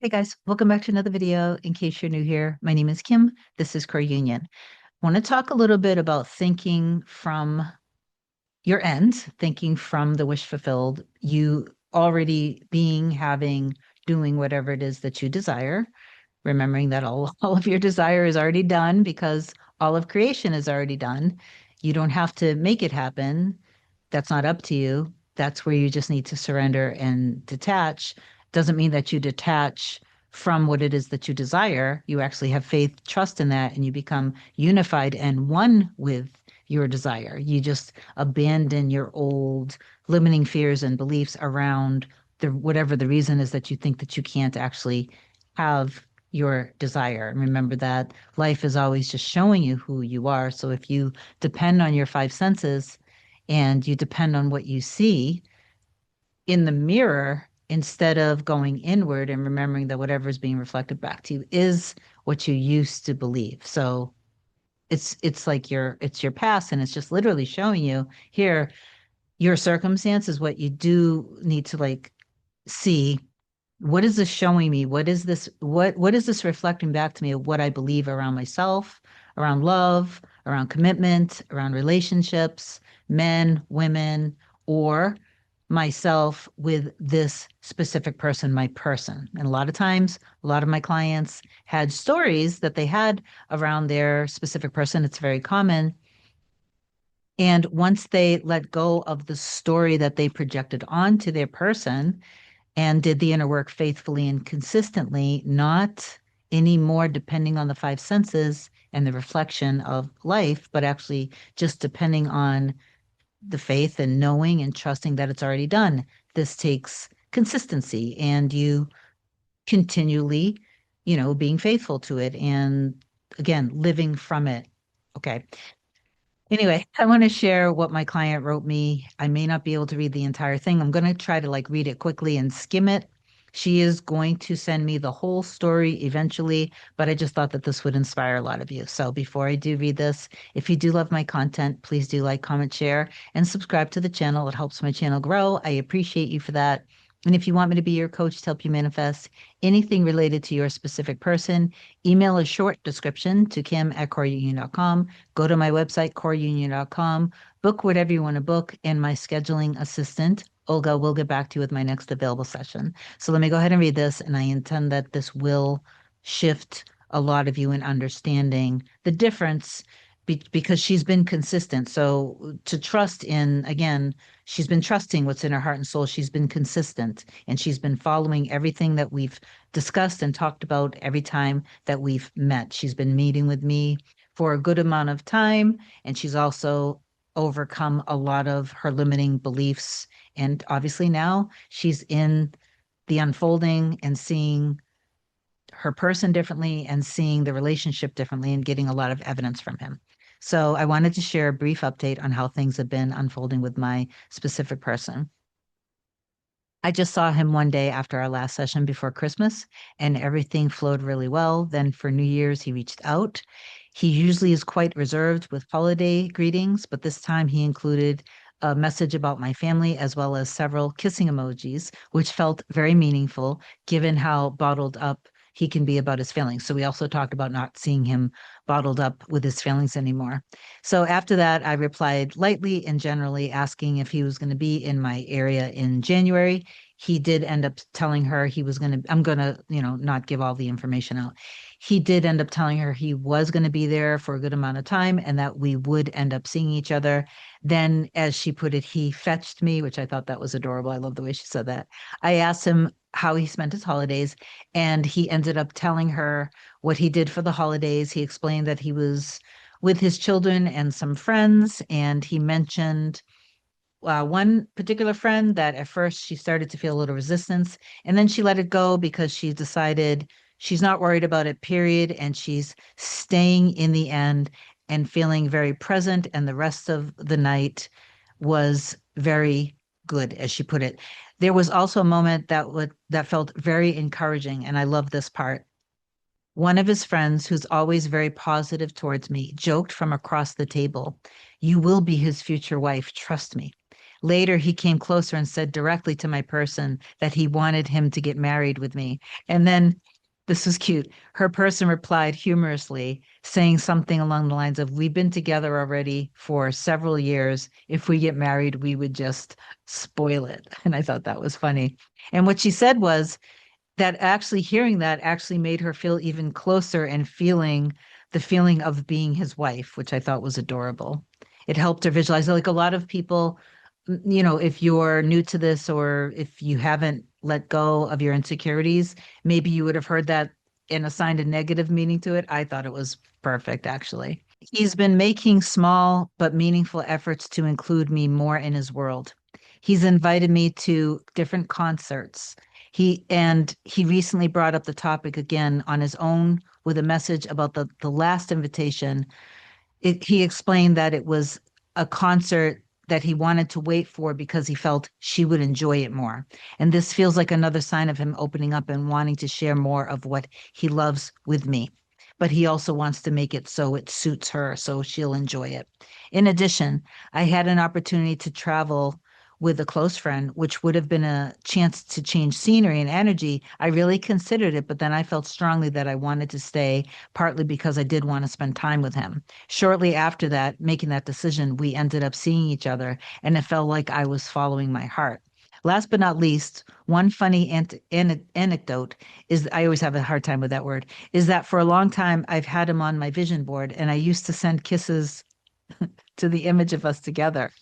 Hey guys, welcome back to another video. In case you're new here, my name is Kim. This is Core Union. I want to talk a little bit about thinking from your end, thinking from the wish fulfilled, you already being, having, doing whatever it is that you desire, remembering that all of your desire is already done because all of creation is already done. You don't have to make it happen. That's not up to you. That's where you just need to surrender and detach. Doesn't mean that you detach from what it is that you desire. You actually have faith, trust in that, and you become unified and one with your desire. You just abandon your old limiting fears and beliefs around the whatever the reason is that you think that you can't actually have your desire. And remember that life is always just showing you who you are. So if you depend on your five senses and you depend on what you see in the mirror instead of going inward and remembering that whatever is being reflected back to you is what you used to believe. So it's like it's your past and it's just literally showing you here your circumstance is what you do need to like see. What is this showing me? What is this reflecting back to me of what I believe around myself, around love, around commitment, around relationships, men, women, or myself with this specific person, my person. And a lot of times, a lot of my clients had stories that they had around their specific person. It's very common. And once they let go of the story that they projected onto their person, and did the inner work faithfully and consistently, not anymore depending on the five senses and the reflection of life, but actually just depending on the faith and knowing and trusting that it's already done. This takes consistency and you continually, being faithful to it and again, living from it. Okay. Anyway, I want to share what my client wrote me. I may not be able to read the entire thing. I'm going to try to like read it quickly and skim it. She is going to send me the whole story eventually, but I just thought that this would inspire a lot of you. So before I do read this, if you do love my content, please do like, comment, share, and subscribe to the channel. It helps my channel grow. I appreciate you for that. And if you want me to be your coach to help you manifest anything related to your specific person, email a short description to kim@coreunion.com. Go to my website, coreunion.com, book whatever you want to book, and my scheduling assistant, Olga, will get back to you with my next available session. So let me go ahead and read this, and I intend that this will shift a lot of you in understanding the difference because she's been consistent. So to trust in, again, she's been trusting what's in her heart and soul. She's been consistent and she's been following everything that we've discussed and talked about every time that we've met. She's been meeting with me for a good amount of time, and she's also overcome a lot of her limiting beliefs. And obviously now she's in the unfolding and seeing her person differently and seeing the relationship differently and getting a lot of evidence from him. So I wanted to share a brief update on how things have been unfolding with my specific person. I just saw him one day after our last session before Christmas, and everything flowed really well. Then for New Year's, he reached out. He usually is quite reserved with holiday greetings, but this time he included a message about my family as well as several kissing emojis, which felt very meaningful given how bottled up he can be about his feelings. So we also talked about not seeing him bottled up with his feelings anymore. So after that, I replied lightly and generally asking if he was going to be in my area in January. He did end up telling her he was going to, I'm going to, not give all the information out. He did end up telling her he was going to be there for a good amount of time and that we would end up seeing each other. Then, as she put it, he fetched me, which I thought that was adorable. I love the way she said that. I asked him how he spent his holidays, and he ended up telling her what he did for the holidays. He explained that he was with his children and some friends, and he mentioned one particular friend that at first she started to feel a little resistance, and then she let it go because she decided she's not worried about it, period, and she's staying in the end and feeling very present. And the rest of the night was very good, as she put it. There was also a moment that felt very encouraging, and I love this part. One of his friends, who's always very positive towards me, joked from across the table, "You will be his future wife, trust me." Later, he came closer and said directly to my person that he wanted him to get married with me. And then this was cute. Her person replied humorously, saying something along the lines of, "We've been together already for several years. If we get married, we would just spoil it." And I thought that was funny. And what she said was, that actually hearing that actually made her feel even closer and feeling the feeling of being his wife, which I thought was adorable. It helped her visualize, like a lot of people, if you're new to this or if you haven't let go of your insecurities, maybe you would have heard that and assigned a negative meaning to it. I thought it was perfect, actually. He's been making small but meaningful efforts to include me more in his world. He's invited me to different concerts. He recently brought up the topic again on his own with a message about the last invitation. He explained that it was a concert that he wanted to wait for because he felt she would enjoy it more. And this feels like another sign of him opening up and wanting to share more of what he loves with me. But he also wants to make it so it suits her, so she'll enjoy it. In addition, I had an opportunity to travel with a close friend, which would have been a chance to change scenery and energy. I really considered it, but then I felt strongly that I wanted to stay, partly because I did want to spend time with him. Shortly after that, making that decision, we ended up seeing each other, and it felt like I was following my heart. Last but not least, one funny anecdote is, I always have a hard time with that word, is that for a long time I've had him on my vision board, and I used to send kisses to the image of us together.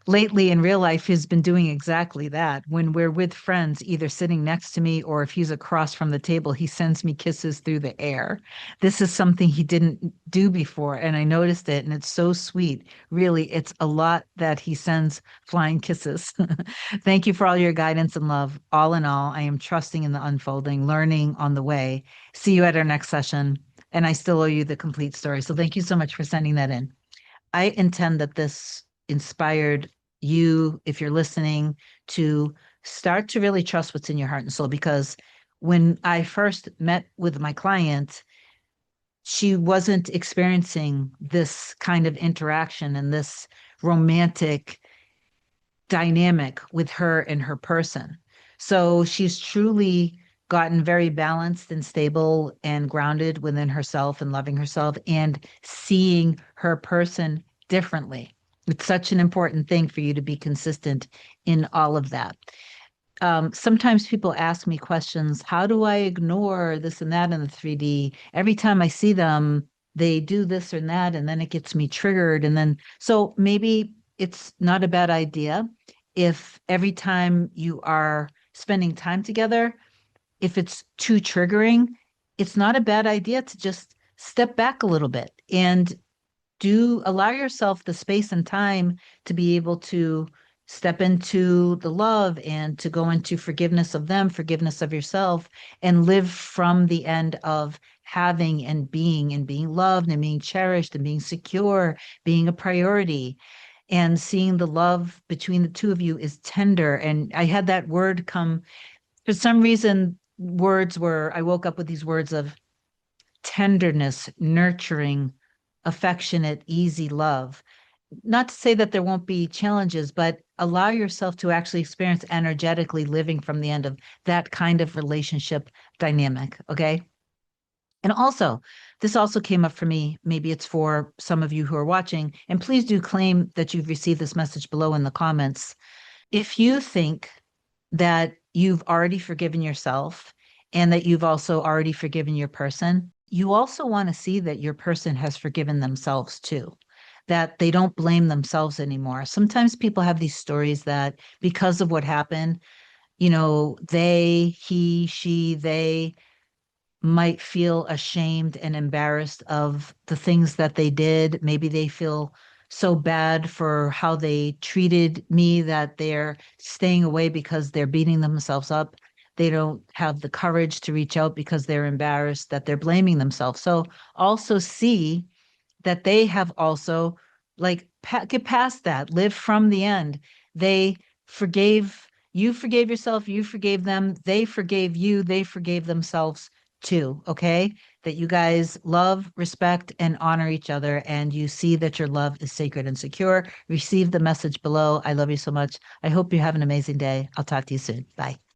Lately in real life, he's been doing exactly that. When we're with friends, either sitting next to me or if he's across from the table, he sends me kisses through the air. This is something he didn't do before, and I noticed it, and it's so sweet. Really, it's a lot that he sends flying kisses. Thank you for all your guidance and love. All in all, I am trusting in the unfolding, learning on the way. See you at our next session. And I still owe you the complete story. So thank you so much for sending that in. I intend that this inspired you, if you're listening, to start to really trust what's in your heart and soul. Because when I first met with my client, she wasn't experiencing this kind of interaction and this romantic dynamic with her and her person. So she's truly gotten very balanced and stable and grounded within herself and loving herself and seeing her person differently. It's such an important thing for you to be consistent in all of that. Sometimes people ask me questions, how do I ignore this and that in the 3D? Every time I see them, they do this or that, and then it gets me triggered. And then, so maybe it's not a bad idea if every time you are spending time together, if it's too triggering, it's not a bad idea to just step back a little bit and do allow yourself the space and time to be able to step into the love and to go into forgiveness of them, forgiveness of yourself, and live from the end of having and being loved and being cherished and being secure, being a priority, and seeing the love between the two of you is tender. And I had that word come for some reason, words were, I woke up with these words of tenderness, nurturing, affectionate, easy love. Not to say that there won't be challenges, but allow yourself to actually experience energetically living from the end of that kind of relationship dynamic. Okay. And also, this also came up for me. Maybe it's for some of you who are watching. And please do claim that you've received this message below in the comments. If you think that you've already forgiven yourself and that you've also already forgiven your person, you also want to see that your person has forgiven themselves too, that they don't blame themselves anymore. Sometimes people have these stories that because of what happened, he, she, they might feel ashamed and embarrassed of the things that they did. Maybe they feel so bad for how they treated me that they're staying away because they're beating themselves up. They don't have the courage to reach out because they're embarrassed, that they're blaming themselves. So also see that they have also, like, get past that, live from the end. They forgave, you forgave yourself, you forgave them, they forgave you, they forgave themselves too, okay? That you guys love, respect, and honor each other, and you see that your love is sacred and secure. Receive the message below. I love you so much. I hope you have an amazing day. I'll talk to you soon. Bye.